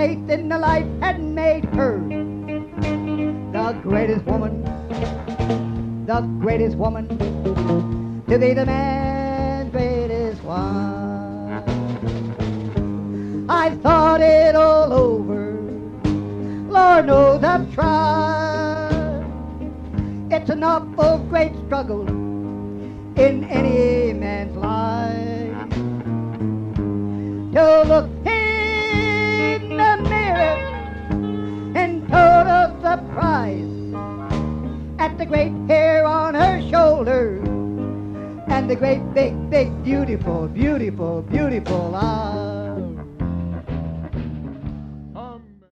faith in the life had made her the greatest woman to be the man's greatest wife. I've thought it all over, Lord knows I've tried. It's an awful great struggle in any man's life to look in the mirror in total surprise at the great hair on her shoulders and the great big beautiful eyes.